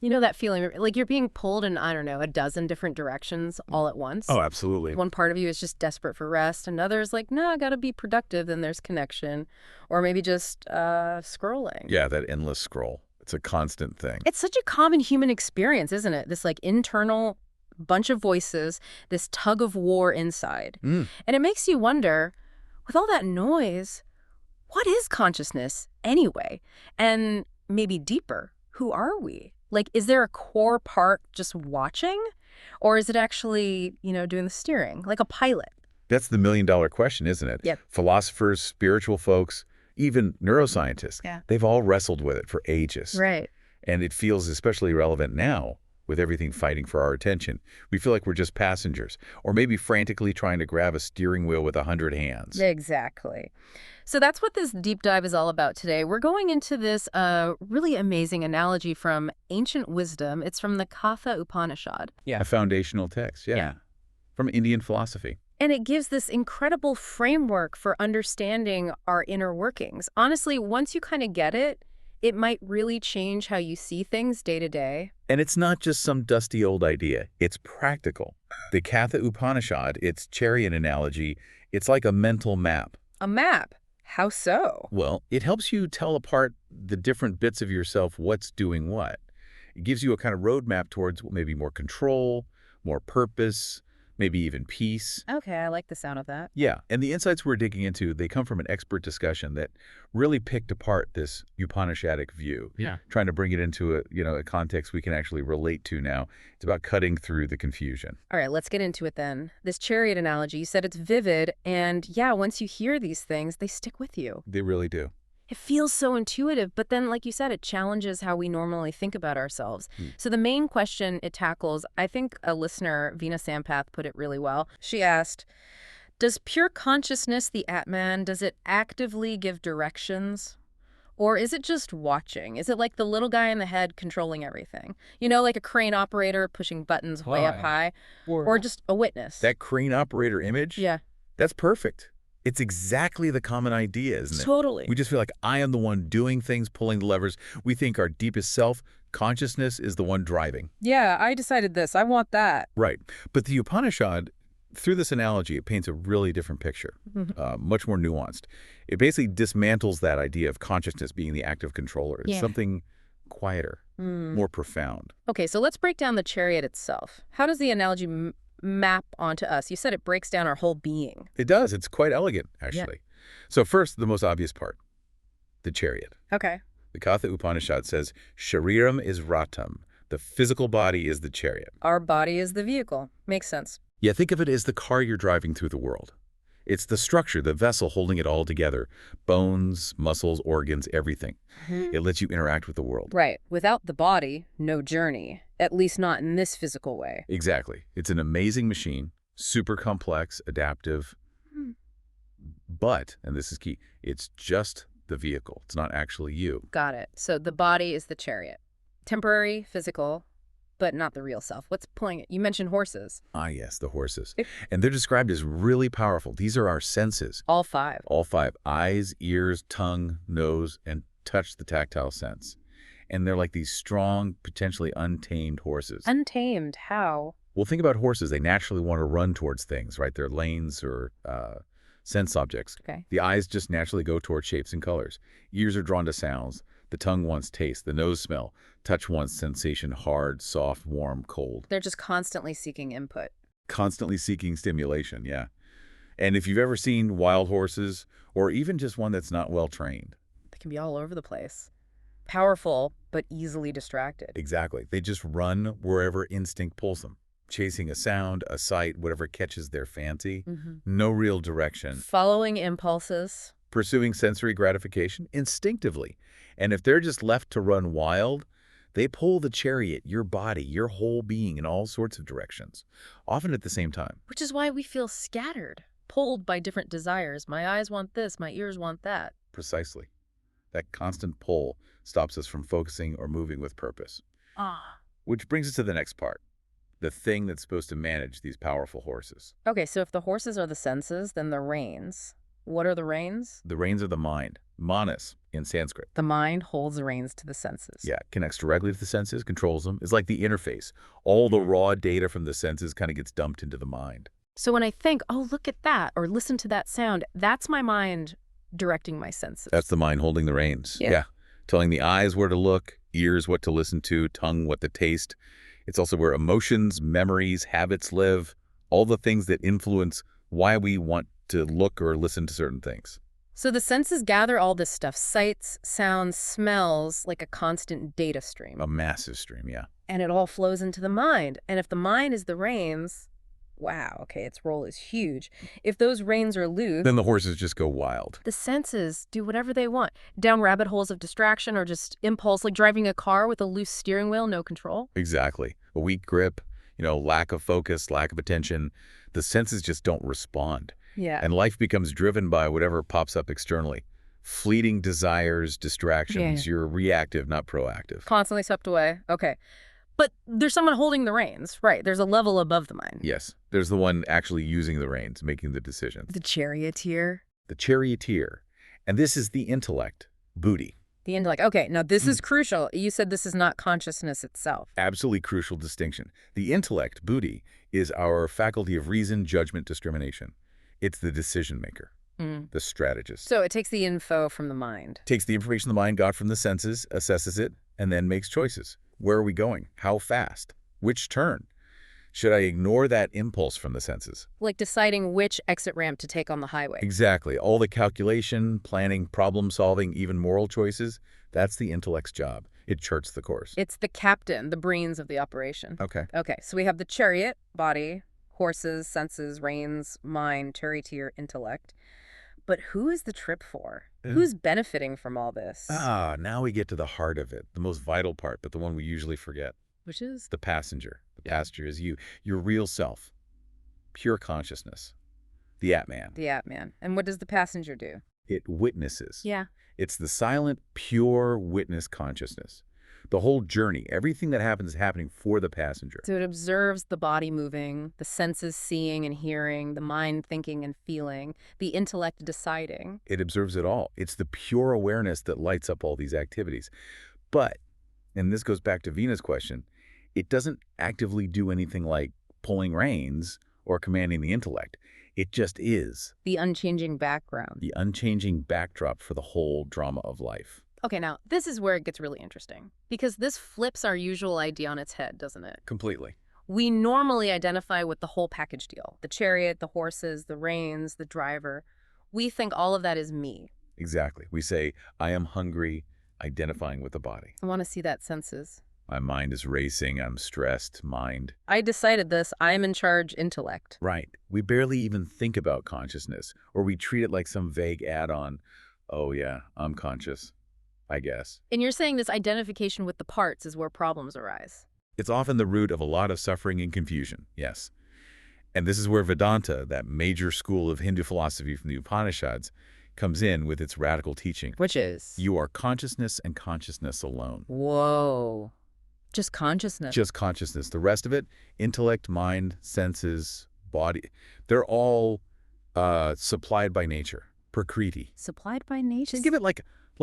You know that feeling, like you're being pulled in, I don't know, a dozen different directions all at once? Oh, absolutely. One part of you is just desperate for rest. Another is like, no, I got to be productive. Then there's connection. Or maybe just scrolling. Yeah, that endless scroll. It's a constant thing. It's such a common human experience, isn't it? This like internal bunch of voices, this tug of war inside. Mm. And it makes you wonder, with all that noise, what is consciousness anyway? And maybe deeper, who are we? Like, is there a core part just watching? Or is it actually, doing the steering, like a pilot? That's the million-dollar question, isn't it? Yep. Philosophers, spiritual folks, even neuroscientists, Yeah. they've all wrestled with it for ages. Right. And it feels especially relevant now with everything fighting for our attention. We feel like we're just passengers, or maybe frantically trying to grab a steering wheel with 100 hands. Exactly. So that's what this deep dive is all about today. We're going into this really amazing analogy from ancient wisdom. It's from the Katha Upanishad. A foundational text, Yeah. from Indian philosophy. And it gives this incredible framework for understanding our inner workings. Honestly, once you kind of get it, it might really change how you see things day to day. And it's not just some dusty old idea. It's practical. The Katha Upanishad, its chariot analogy, it's like a mental map. A map. How so? Well, it helps you tell apart the different bits of yourself, what's doing what. It gives you a kind of roadmap towards maybe more control, more purpose, maybe even peace. Okay, I like the sound of that. Yeah, and the insights we're digging into, they come from an expert discussion that really picked apart this Upanishadic view. Yeah. Trying to bring it into a context we can actually relate to now. It's about cutting through the confusion. All right, let's get into it then. This chariot analogy, you said it's vivid, and yeah, once you hear these things, they stick with you. They really do. It feels so intuitive, but then, like you said, it challenges how we normally think about ourselves. So the main question it tackles, I think a listener, Veena Sampath, put it really well. She asked, does pure consciousness, the Atman, does it actively give directions? Or is it just watching? Is it like the little guy in the head controlling everything? Like a crane operator pushing buttons way up high? Or just a witness? That crane operator image? Yeah. That's perfect. It's exactly the common idea, isn't it? Totally. We just feel like I am the one doing things, pulling the levers. We think our deepest self, consciousness, is the one driving. Yeah, I decided this. I want that. Right. But the Upanishad, through this analogy, it paints a really different picture, much more nuanced. It basically dismantles that idea of consciousness being the active controller. It's something quieter, more profound. Okay, so let's break down the chariot itself. How does the analogy map onto us? You said it breaks down our whole being. It does. It's quite elegant, actually. So first, the most obvious part, the chariot. Okay. The Katha Upanishad says, Shariram is Ratam. The physical body is the chariot. Our body is the vehicle. Makes sense. Yeah, think of it as the car you're driving through the world. It's the structure, the vessel holding it all together. Bones, muscles, organs, everything. It lets you interact with the world. Right. Without the body, no journey. At least not in this physical way. Exactly. It's an amazing machine, super complex, adaptive. But, and this is key, it's just the vehicle. It's not actually you. Got it. So the body is the chariot. Temporary, physical, but not the real self. What's pulling it? You mentioned horses. Ah, yes, the horses. And they're described as really powerful. These are our senses. All five. All five. Eyes, ears, tongue, nose, and touch, the tactile sense. And they're like these strong, potentially untamed horses. Untamed. How? Well, think about horses. They naturally want to run towards things, right? They're lanes or sense objects. Okay. The eyes just naturally go towards shapes and colors. Ears are drawn to sounds. The tongue wants taste. The nose smell. Touch wants sensation, hard, soft, warm, cold. They're just constantly seeking input. Constantly seeking stimulation, yeah. And if you've ever seen wild horses, or even just one that's not well trained. They can be all over the place. Powerful, but easily distracted. Exactly. They just run wherever instinct pulls them. Chasing a sound, a sight, whatever catches their fancy. No real direction. Following impulses. Pursuing sensory gratification instinctively. And if they're just left to run wild, they pull the chariot, your body, your whole being in all sorts of directions, often at the same time. Which is why we feel scattered, pulled by different desires. My eyes want this, my ears want that. Precisely. That constant pull stops us from focusing or moving with purpose. Which brings us to the next part, the thing that's supposed to manage these powerful horses. Okay, so if the horses are the senses, then the reins. What are the reins? The reins are the mind, manas in Sanskrit. The mind holds the reins to the senses. Yeah, connects directly to the senses, controls them. It's like the interface. All the raw data from the senses kind of gets dumped into the mind. So when I think, oh, look at that, or listen to that sound, that's my mind directing my senses. That's the mind holding the reins. Yeah. Telling the eyes where to look, ears what to listen to, tongue what to taste. It's also where emotions, memories, habits live, all the things that influence why we want to look or listen to certain things. So the senses gather all this stuff, sights, sounds, smells, like a constant data stream. A massive stream, yeah. And it all flows into the mind. And if the mind is the reins, wow, okay, its role is huge. If those reins are loose, Then the horses just go wild. the senses do whatever they want. Down rabbit holes of distraction or just impulse, like driving a car with a loose steering wheel, no control. Exactly. A weak grip, lack of focus, lack of attention. The senses just don't respond. Yeah. And life becomes driven by whatever pops up externally. Fleeting desires, distractions. Yeah. You're reactive, not proactive. Constantly swept away. Okay. But there's someone holding the reins, right? There's a level above the mind. Yes, there's the one actually using the reins, making the decisions. The charioteer. The charioteer. And this is the intellect, buddhi. The intellect. Okay, now this is crucial. You said this is not consciousness itself. Absolutely crucial distinction. The intellect, buddhi, is our faculty of reason, judgment, discrimination. It's the decision maker, the strategist. So it takes the info from the mind. Takes the information the mind got from the senses, assesses it, and then makes choices. Where are we going? How fast? Which turn? Should I ignore that impulse from the senses? Like deciding which exit ramp to take on the highway. Exactly. All the calculation, planning, problem solving, even moral choices, that's the intellect's job. It charts the course. It's the captain, the brains of the operation. Okay. Okay, so we have the chariot, body, horses, senses, reins, mind, charioteer, intellect. But who is the trip for? Who's benefiting from all this? Now we get to the heart of it, the most vital part, but the one we usually forget. Which is? The passenger. The passenger is you, your real self, pure consciousness, the Atman. The Atman. And what does the passenger do? It witnesses. Yeah. It's the silent, pure witness consciousness. The whole journey, everything that happens is happening for the passenger. So it observes the body moving, the senses seeing and hearing, the mind thinking and feeling, the intellect deciding. It observes it all. It's the pure awareness that lights up all these activities. But, and this goes back to Vina's question, it doesn't actively do anything like pulling reins or commanding the intellect. It just is. The unchanging background. The unchanging backdrop for the whole drama of life. Okay, now, this is where it gets really interesting. Because this flips our usual idea on its head, doesn't it? Completely. We normally identify with the whole package deal. The chariot, the horses, the reins, the driver. We think all of that is me. Exactly. We say, I am hungry, identifying with the body. I want to see that senses. My mind is racing, I'm stressed, mind. I decided this, I'm in charge intellect. Right. We barely even think about consciousness, or we treat it like some vague add-on. Oh yeah, I'm conscious, I guess. And you're saying this identification with the parts is where problems arise. It's often the root of a lot of suffering and confusion, yes. And this is where Vedanta, that major school of Hindu philosophy from the Upanishads, comes in with its radical teaching. Which is? You are consciousness and consciousness alone. Whoa. Just consciousness. Just consciousness. The rest of it, intellect, mind, senses, body, they're all supplied by nature, prakriti. Supplied by nature? Just give it like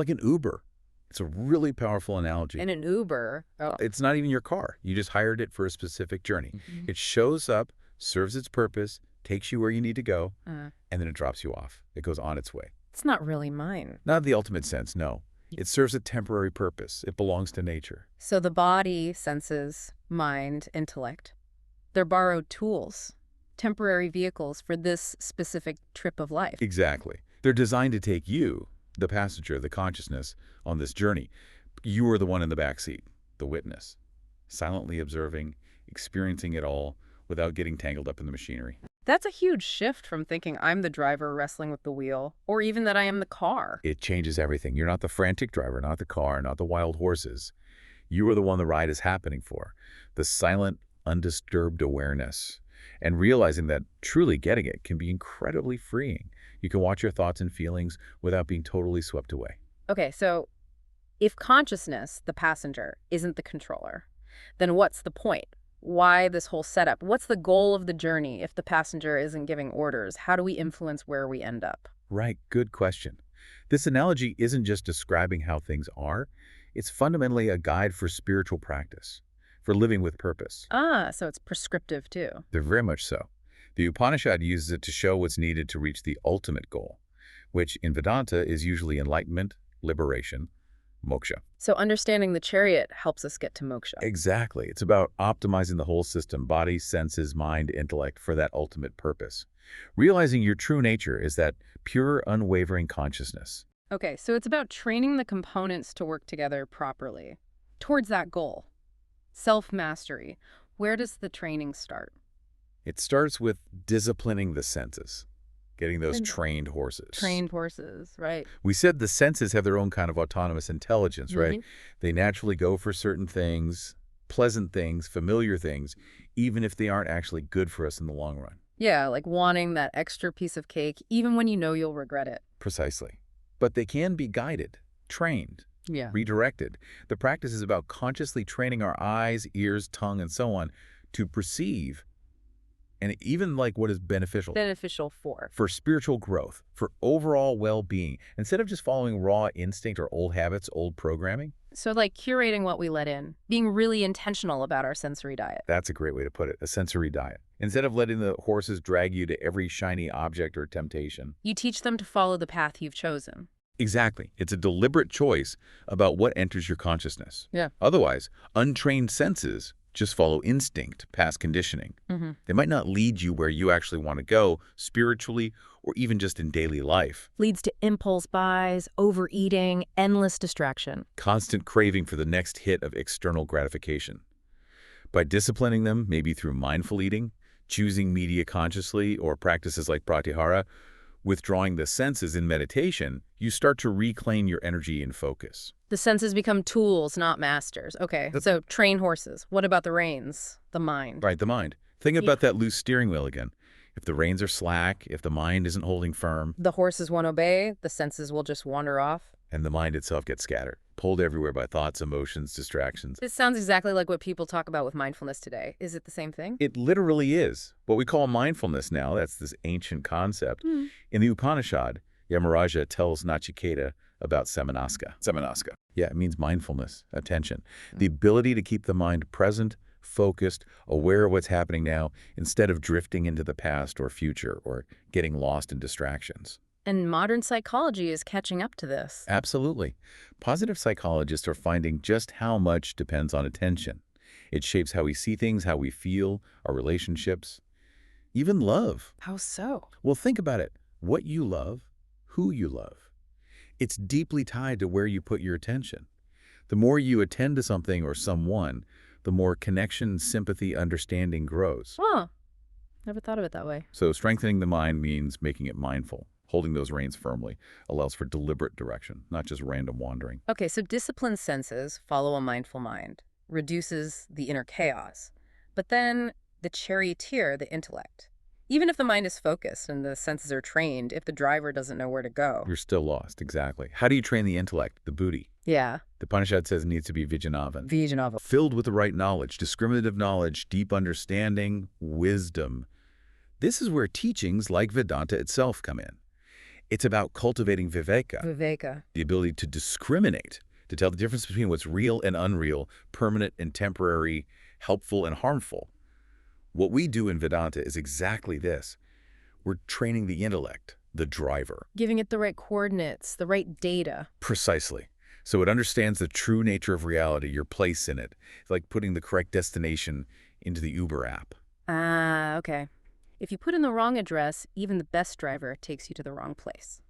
an Uber. It's a really powerful analogy. In an Uber. Oh. It's not even your car. You just hired it for a specific journey. It shows up, serves its purpose, takes you where you need to go, and then it drops you off. It goes on its way. It's not really mine. Not in the ultimate sense, no. It serves a temporary purpose. It belongs to nature. So the body, senses, mind, intellect, they're borrowed tools, temporary vehicles for this specific trip of life. Exactly. They're designed to take you, the passenger, the consciousness, on this journey. You are the one in the back seat, the witness, silently observing, experiencing it all without getting tangled up in the machinery. That's a huge shift from thinking I'm the driver wrestling with the wheel, or even that I am the car. It changes everything. You're not the frantic driver, not the car, not the wild horses. You are the one the ride is happening for. The silent, undisturbed awareness. And realizing that truly getting it can be incredibly freeing. You can watch your thoughts and feelings without being totally swept away. Okay, so if consciousness, the passenger, isn't the controller, then what's the point? Why this whole setup? What's the goal of the journey if the passenger isn't giving orders? How do we influence where we end up? Right, good question. This analogy isn't just describing how things are, it's fundamentally a guide for spiritual practice, for living with purpose. Ah, so it's prescriptive too. They're very much so. The Upanishad uses it to show what's needed to reach the ultimate goal, which in Vedanta is usually enlightenment, liberation, moksha. So understanding the chariot helps us get to moksha. Exactly. It's about optimizing the whole system, body, senses, mind, intellect, for that ultimate purpose. Realizing your true nature is that pure, unwavering consciousness. Okay, so it's about training the components to work together properly towards that goal. Self-mastery. Where does the training start? It starts with disciplining the senses, getting those And trained horses. trained horses, right? We said the senses have their own kind of autonomous intelligence, right? They naturally go for certain things, pleasant things, familiar things, even if they aren't actually good for us in the long run. Yeah, like wanting that extra piece of cake, even when you know you'll regret it. Precisely. But they can be guided, trained, Yeah. redirected. The practice is about consciously training our eyes, ears, tongue, and so on to perceive and even like what is beneficial Beneficial for. for spiritual growth, for overall well-being, instead of just following raw instinct or old habits, old programming. So like curating what we let in, being really intentional about our sensory diet. That's a great way to put it, a sensory diet. Instead of letting the horses drag you to every shiny object or temptation. You teach them to follow the path you've chosen. Exactly. It's a deliberate choice about what enters your consciousness. Yeah. Otherwise, untrained senses just follow instinct, past conditioning. They might not lead you where you actually want to go, spiritually or even just in daily life. Leads to impulse buys, overeating, endless distraction. Constant craving for the next hit of external gratification. By disciplining them, maybe through mindful eating, choosing media consciously, or practices like pratyahara, withdrawing the senses in meditation, you start to reclaim your energy and focus. The senses become tools, not masters. Okay, so train horses. What about the reins? The mind. Right, the mind. Think about that loose steering wheel again. If the reins are slack, if the mind isn't holding firm, The horses won't obey, the senses will just wander off. and the mind itself gets scattered, pulled everywhere by thoughts, emotions, distractions. This sounds exactly like what people talk about with mindfulness today. Is it the same thing? It literally is. What we call mindfulness now, that's this ancient concept. In the Upanishad, Yamaraja tells Nachiketa about samanaska. Samanaska. Yeah, it means mindfulness, attention. The ability to keep the mind present, focused, aware of what's happening now, instead of drifting into the past or future or getting lost in distractions. And modern psychology is catching up to this. Absolutely. Positive psychologists are finding just how much depends on attention. It shapes how we see things, how we feel, our relationships, even love. How so? Well, think about it. What you love, who you love. It's deeply tied to where you put your attention. The more you attend to something or someone, the more connection, sympathy, understanding grows. Huh. Never thought of it that way. So strengthening the mind means making it mindful. Holding those reins firmly allows for deliberate direction, not just random wandering. Okay, so disciplined senses follow a mindful mind, reduces the inner chaos. But then the charioteer, the intellect. Even if the mind is focused and the senses are trained, if the driver doesn't know where to go. You're still lost, exactly. How do you train the intellect, the buddhi? Yeah. The Upanishad says it needs to be vijnanavan. Vijnava. Filled with the right knowledge, discriminative knowledge, deep understanding, wisdom. This is where teachings like Vedanta itself come in. It's about cultivating viveka, Viveka. the ability to discriminate, to tell the difference between what's real and unreal, permanent and temporary, helpful and harmful. What we do in Vedanta is exactly this. We're training the intellect, the driver. Giving it the right coordinates, the right data. Precisely. So it understands the true nature of reality, your place in it. It's like putting the correct destination into the Uber app. Ah, okay. If you put in the wrong address, even the best driver takes you to the wrong place.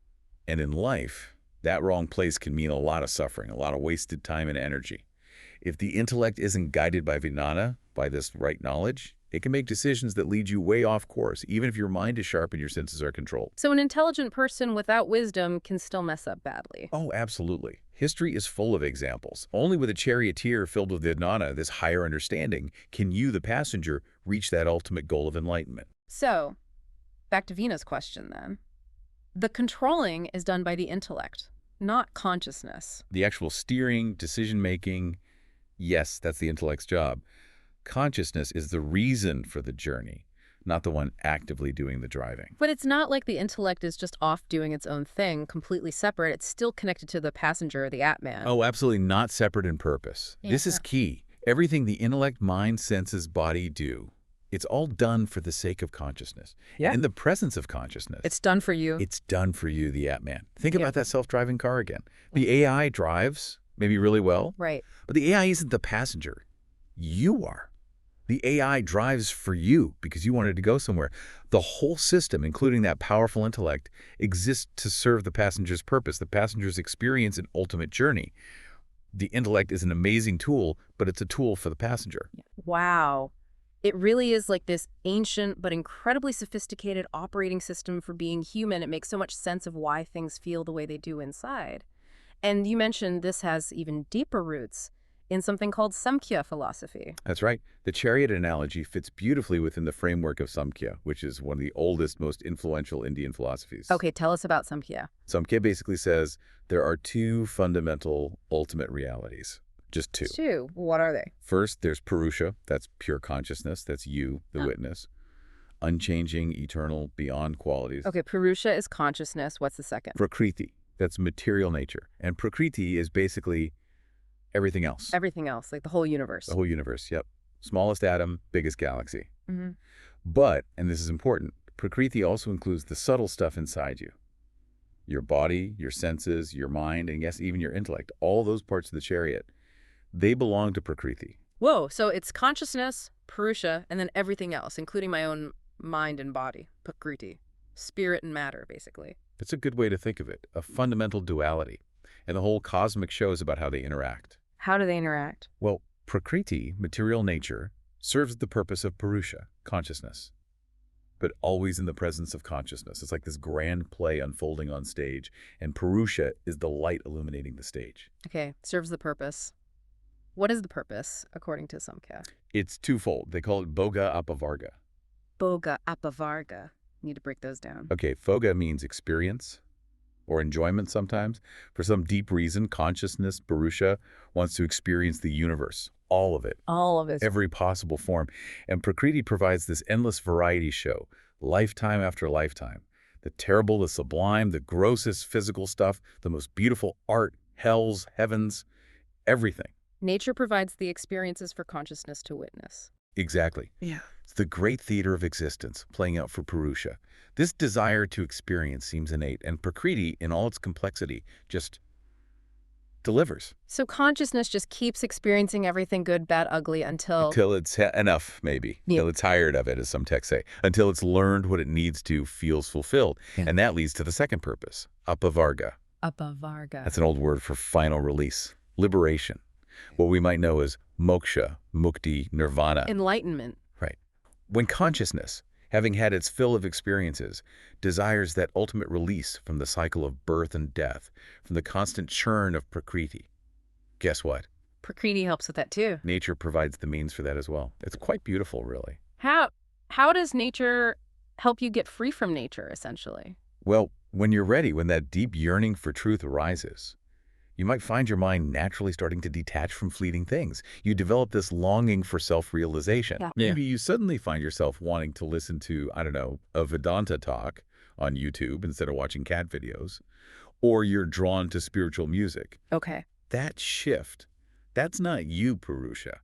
And in life, that wrong place can mean a lot of suffering, a lot of wasted time and energy. If the intellect isn't guided by Vijnana, by this right knowledge, it can make decisions that lead you way off course, even if your mind is sharp and your senses are controlled. So an intelligent person without wisdom can still mess up badly. Oh, absolutely. History is full of examples. Only with a charioteer filled with Vijnana, this higher understanding, can you, the passenger, reach that ultimate goal of enlightenment. So, back to Vina's question then. The controlling is done by the intellect, not consciousness. The actual steering, decision-making, yes, that's the intellect's job. Consciousness is the reason for the journey, not the one actively doing the driving. But it's not like the intellect is just off doing its own thing, completely separate. It's still connected to the passenger, the Atman. Oh, absolutely not separate in purpose. Yeah. This is key. Everything the intellect, mind, senses, body do, it's all done for the sake of consciousness. Yeah. In the presence of consciousness. It's done for you. It's done for you, the Atman. Think Yeah. about that self-driving car again. The AI drives, maybe really well, Right. but the AI isn't the passenger. You are. The AI drives for you because you wanted to go somewhere. The whole system, including that powerful intellect, exists to serve the passenger's purpose, the passenger's experience and ultimate journey. The intellect is an amazing tool, but it's a tool for the passenger. Wow. It really is like this ancient but incredibly sophisticated operating system for being human. It makes so much sense of why things feel the way they do inside. And you mentioned this has even deeper roots in something called Samkhya philosophy. That's right. The chariot analogy fits beautifully within the framework of Samkhya, which is one of the oldest, most influential Indian philosophies. Okay, tell us about Samkhya. Samkhya basically says there are two fundamental ultimate realities. Just two. Two. What are they? First, there's Purusha. That's pure consciousness. That's you, the witness. Unchanging, eternal, beyond qualities. Okay, Purusha is consciousness. What's the second? Prakriti. That's material nature. And Prakriti is basically everything else. Everything else, like the whole universe. The whole universe, yep. Smallest atom, biggest galaxy. Mm-hmm. But, and this is important, Prakriti also includes the subtle stuff inside you. Your body, your senses, your mind, and yes, even your intellect. All those parts of the chariot, they belong to Prakriti. Whoa, so it's consciousness, Purusha, and then everything else, including my own mind and body, Prakriti. Spirit and matter, basically. It's a good way to think of it, a fundamental duality. And the whole cosmic show is about how they interact. How do they interact? Well, Prakriti, material nature, serves the purpose of Purusha, consciousness, but always in the presence of consciousness. It's like this grand play unfolding on stage, and Purusha is the light illuminating the stage. Okay, serves the purpose. What is the purpose, according to Samkhya? It's twofold. They call it Bhoga Apavarga. Bhoga Apavarga. Need to break those down. Okay, Bhoga means experience or enjoyment sometimes. For some deep reason, consciousness, Purusha, wants to experience the universe, all of it. All of it. Every possible form. And Prakriti provides this endless variety show, lifetime after lifetime. The terrible, the sublime, the grossest physical stuff, the most beautiful art, hells, heavens, everything. Nature provides the experiences for consciousness to witness. Exactly. Yeah. It's the great theater of existence playing out for Purusha. This desire to experience seems innate, and Prakriti, in all its complexity, just delivers. So consciousness just keeps experiencing everything good, bad, ugly until It's enough, maybe. Yeah. Till it's tired of it, as some texts say. Until it's learned what it needs to, feels fulfilled. Yeah. And that leads to the second purpose, apavarga. Apavarga. That's an old word for final release, liberation. What we might know as moksha, mukti, nirvana. Enlightenment. Right. When consciousness, having had its fill of experiences, desires that ultimate release from the cycle of birth and death, from the constant churn of Prakriti. Guess what? Prakriti helps with that too. Nature provides the means for that as well. It's quite beautiful, really. How does nature help you get free from nature, essentially? Well, when you're ready, when that deep yearning for truth arises, you might find your mind naturally starting to detach from fleeting things. You develop this longing for self-realization. Yeah. Maybe you suddenly find yourself wanting to listen to, I don't know, a Vedanta talk on YouTube instead of watching cat videos, or you're drawn to spiritual music. Okay. That shift, that's not you, Purusha.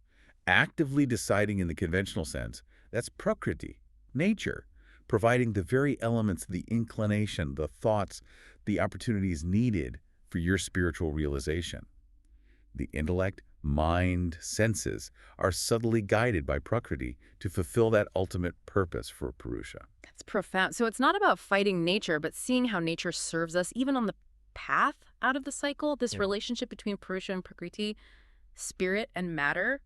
Actively deciding in the conventional sense, that's Prakriti, nature, providing the very elements, the inclination, the thoughts, the opportunities needed for your spiritual realization. The intellect, mind, senses are subtly guided by Prakriti to fulfill that ultimate purpose for Purusha. That's profound. So it's not about fighting nature, but seeing how nature serves us, even on the path out of the cycle, this relationship between Purusha and Prakriti, spirit and matter.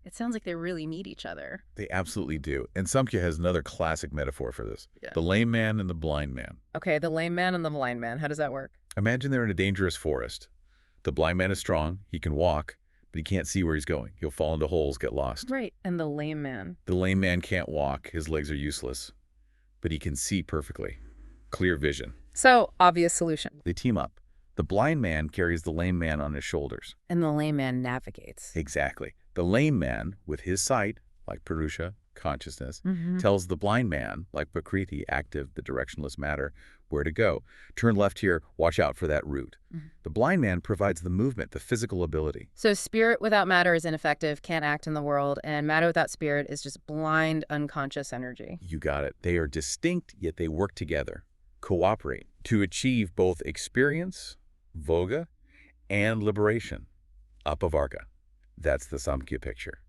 It sounds like they really meet each other. They absolutely do. And Samkhya has another classic metaphor for this. Yeah. The lame man and the blind man. Okay, the lame man and the blind man. How does that work? Imagine they're in a dangerous forest. The blind man is strong. He can walk, but he can't see where he's going. He'll fall into holes, get lost. Right. And the lame man. The lame man can't walk. His legs are useless, but he can see perfectly. Clear vision. So, obvious solution. They team up. The blind man carries the lame man on his shoulders. And the lame man navigates. Exactly. The lame man, with his sight, like Purusha, consciousness, Mm-hmm. tells the blind man, like Prakriti, active, the directionless matter, where to go. Turn left here, watch out for that route. Mhm. The blind man provides the movement, the physical ability. So spirit without matter is ineffective, can't act in the world, and matter without spirit is just blind, unconscious energy. You got it. They are distinct, yet they work together, cooperate, to achieve both experience, voga, and liberation, apavarga. That's the Samkhya picture.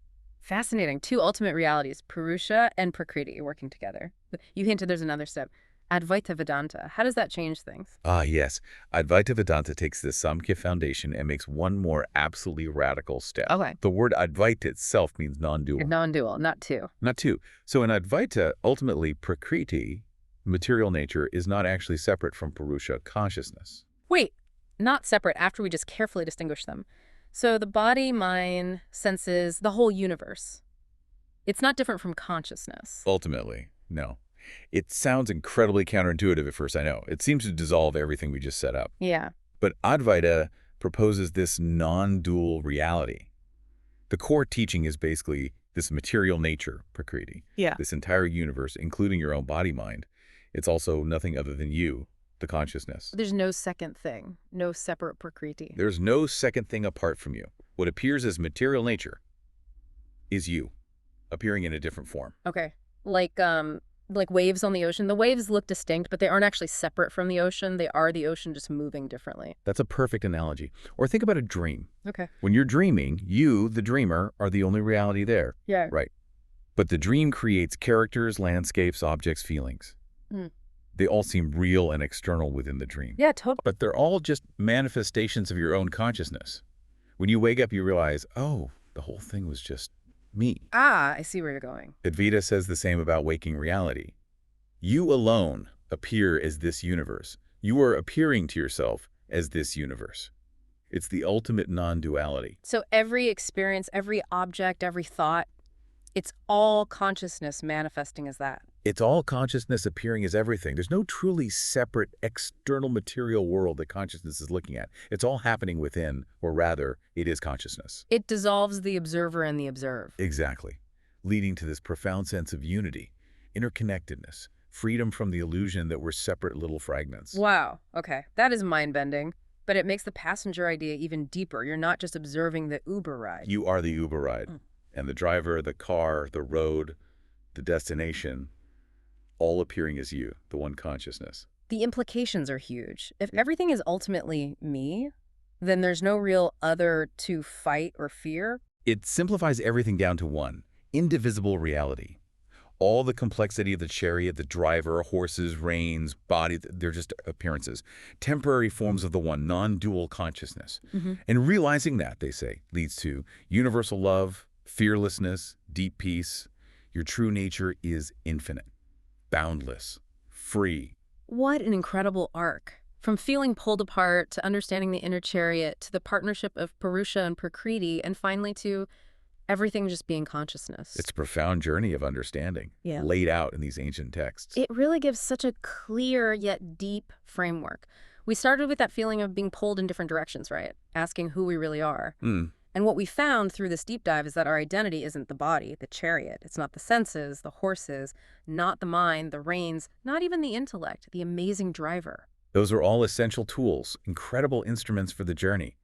Fascinating. Two ultimate realities, Purusha and Prakriti, working together. You hinted there's another step. Advaita Vedanta. How does that change things? Ah, yes. Advaita Vedanta takes the Samkhya foundation and makes one more absolutely radical step. Okay. The word Advaita itself means non-dual. Non-dual, not two. Not two. So in Advaita, ultimately, Prakriti, material nature, is not actually separate from Purusha, consciousness. Wait, not separate after we just carefully distinguish them. So the body, mind, senses, the whole universe. It's not different from consciousness. Ultimately, no. It sounds incredibly counterintuitive at first, I know. It seems to dissolve everything we just set up. Yeah. But Advaita proposes this non-dual reality. The core teaching is basically this material nature, Prakriti. Yeah. This entire universe, including your own body-mind. It's also nothing other than you, the consciousness. There's no second thing, no separate Prakriti. There's no second thing apart from you. What appears as material nature is you, appearing in a different form. Okay. Like waves on the ocean. The waves look distinct, but they aren't actually separate from the ocean. They are the ocean just moving differently. That's a perfect analogy. Or think about a dream. Okay. When you're dreaming, you, the dreamer, are the only reality there. Yeah. Right. But the dream creates characters, landscapes, objects, feelings. Mm. They all seem real and external within the dream. Yeah, totally. But they're all just manifestations of your own consciousness. When you wake up, you realize, oh, the whole thing was just me. Ah, I see where you're going. Advaita says the same about waking reality. You alone appear as this universe. You are appearing to yourself as this universe. It's the ultimate non-duality. So every experience, every object, every thought, it's all consciousness manifesting as that. It's all consciousness appearing as everything. There's no truly separate external material world that consciousness is looking at. It's all happening within, or rather, it is consciousness. It dissolves the observer and the observed. Exactly. Leading to this profound sense of unity, interconnectedness, freedom from the illusion that we're separate little fragments. Wow. Okay. That is mind-bending. But it makes the passenger idea even deeper. You're not just observing the Uber ride. You are the Uber ride. Mm. And the driver, the car, the road, the destination, all appearing as you, the one consciousness. The implications are huge. If everything is ultimately me, then there's no real other to fight or fear. It simplifies everything down to one, indivisible reality. All the complexity of the chariot, the driver, horses, reins, body, they're just appearances. Temporary forms of the one, non-dual consciousness. Mm-hmm. And realizing that, they say, leads to universal love, fearlessness, deep peace. Your true nature is infinite, boundless, free. What an incredible arc. From feeling pulled apart to understanding the inner chariot to the partnership of Purusha and Prakriti and finally to everything just being consciousness. It's a profound journey of understanding, laid out in these ancient texts. It really gives such a clear yet deep framework. We started with that feeling of being pulled in different directions, right? Asking who we really are. Mm. And what we found through this deep dive is that our identity isn't the body, the chariot. It's not the senses, the horses, not the mind, the reins, not even the intellect, the amazing driver. Those are all essential tools, incredible instruments for the journey.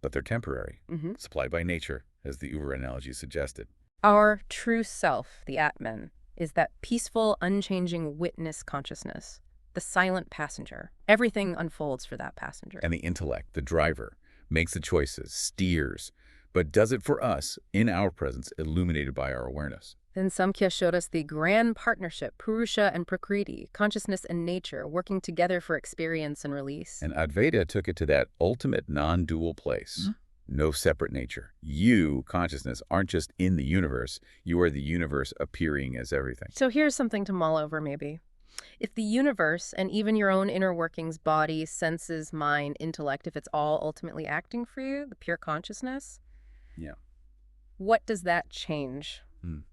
But they're temporary, supplied by nature, as the Uber analogy suggested. Our true self, the Atman, is that peaceful, unchanging witness consciousness, the silent passenger. Everything unfolds for that passenger. And the intellect, the driver, makes the choices, steers, but does it for us, in our presence, illuminated by our awareness. Then Samkhya showed us the grand partnership, Purusha and Prakriti, consciousness and nature, working together for experience and release. And Advaita took it to that ultimate non-dual place. No separate nature. You, consciousness, aren't just in the universe. You are the universe appearing as everything. So here's something to mull over, maybe. If the universe and even your own inner workings, body, senses, mind, intellect, if it's all ultimately acting for you, the pure consciousness, Yeah. what does that change?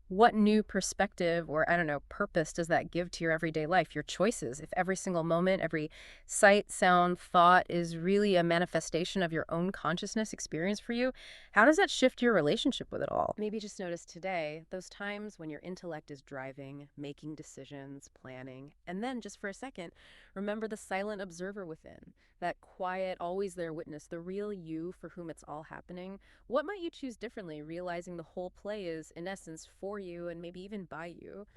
What new perspective or, I don't know, purpose does that give to your everyday life, your choices? If every single moment, every sight, sound, thought is really a manifestation of your own consciousness experience for you, how does that shift your relationship with it all? Maybe just notice today those times when your intellect is driving, making decisions, planning, and then just for a second, remember the silent observer within, that quiet, always there witness, the real you for whom it's all happening. What might you choose differently, realizing the whole play is, in essence, for you and maybe even by you?